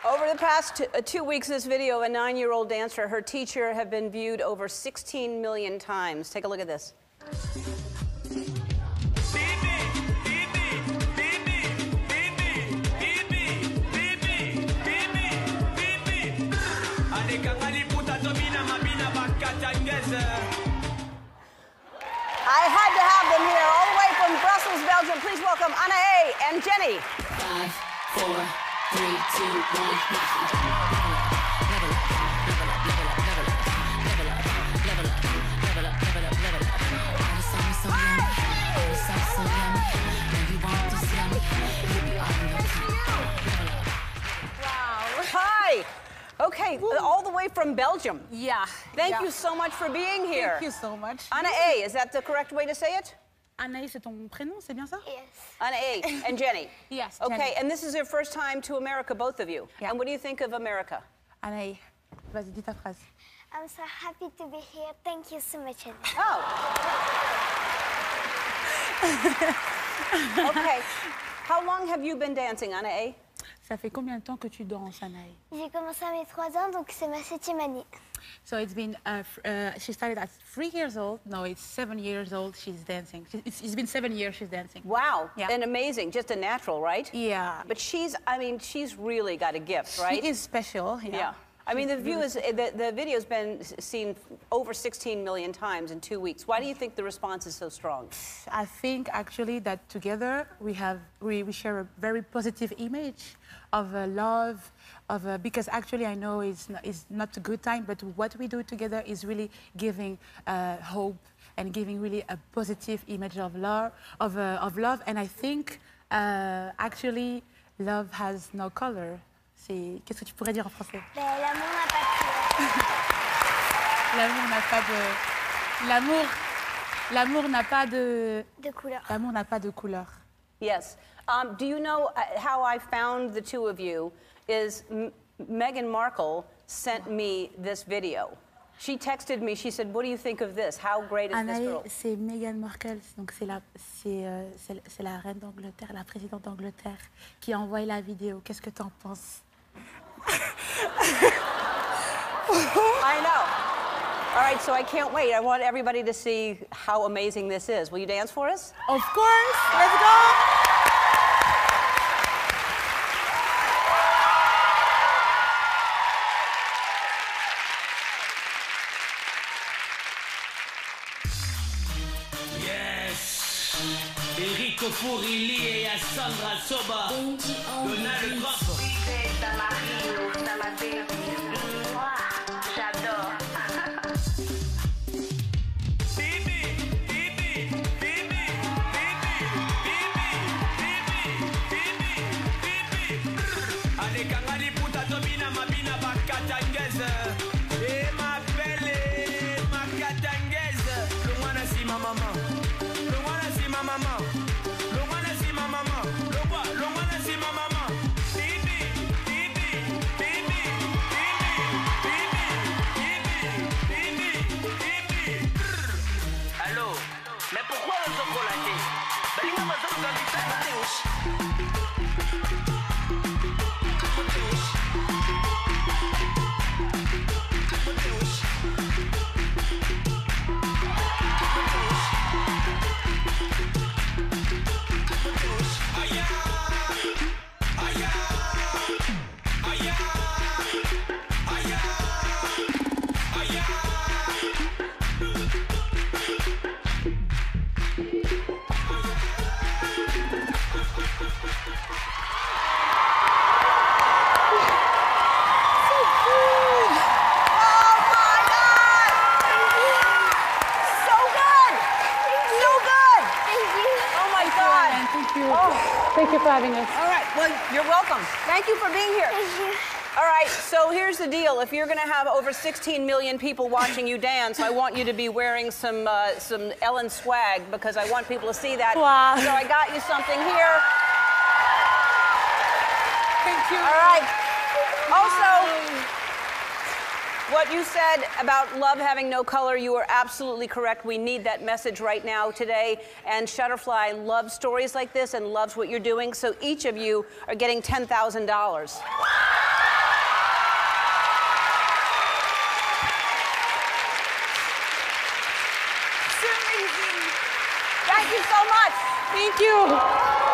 Over the past 2 weeks, this video of a 9-year-old dancer, her teacher, have been viewed over 16 million times. Take a look at this. I had to have them here, all the way from Brussels, Belgium. Please welcome Anna A. and Jenny. 5, 4, 3, 2, 1. Hi. Okay, all the way from Belgium. Yeah. Thank you so much for being here. Thank you so much. Anna A., is that the correct way to say it? Anaïs, c'est ton prénom, c'est bien ça? Yes. Anna A. and Jenny. Yes, Okay, Jenny. and this is your first time to America, both of you. Yeah. And what do you think of America? Anaïs, vas-y, dis ta phrase. I'm so happy to be here. Thank you so much, Anna. Oh. Okay. How long have you been dancing, Anna A.? Ça fait combien de temps que tu danses, Anaïs? J'ai commencé à mes 3 ans, donc c'est ma 7e année. So it's been, she started at 3 years old. No, it's 7 years old she's dancing. It's been 7 years she's dancing. Wow. Yeah. And amazing, just a natural, right? Yeah. But she's really got a gift, right? She is special, Yeah. I mean, the video's been seen over 16 million times in 2 weeks. Why do you think the response is so strong? I think actually that together we share a very positive image of love, because actually I know it's not a good time, but what we do together is really giving hope and giving really a positive image of love, and I think actually love has no color. Qu'est-ce que tu pourrais dire en français? Ben, l'amour n'a pas de couleur. L'amour n'a pas de... L'amour n'a pas de... De couleur. L'amour n'a pas de couleur. Yes. Do you know how I found the two of you? Is Meghan Markle sent me this video. She texted me, she said, what do you think of this? How great is this girl? C'est Meghan Markle, donc c'est la reine d'Angleterre, la présidente d'Angleterre, qui a envoyé la vidéo. Qu'est-ce que tu en penses? I know. All right, so I can't wait. I want everybody to see how amazing this is. Will you dance for us? Of course! Let's go! Enrico Furilli et Sandra Soba. Donald Trump. Ça m'arrive, ça m'a fait moi, j'adore. Bibi, Bibi, Bibi, Bibi, Bibi, Bibi, Bibi, Bibi. Allez, kangali puta domina mabina bakatangeze. Et ma belle, ma katangeze. Le wanna see ma maman. Le wanna see ma maman. Le wanna see ma maman. Le wanna see ma maman. Bibi, Bibi, Bibi, Bibi, Bibi, Bibi, Bibi. Allô, mais pourquoi le chocolaté? Balinga mazon gambita Mateusz. Thank you for having us. All right, well, you're welcome. Thank you for being here. Thank you. All right, so here's the deal. If you're going to have over 16 million people watching you dance, I want you to be wearing some Ellen swag, because I want people to see that. Wow. So I got you something here. Thank you. All right. Also, what you said about love having no color, you are absolutely correct. We need that message right now today. And Shutterfly loves stories like this and loves what you're doing. So each of you are getting $10,000. amazing. Thank you so much. Thank you.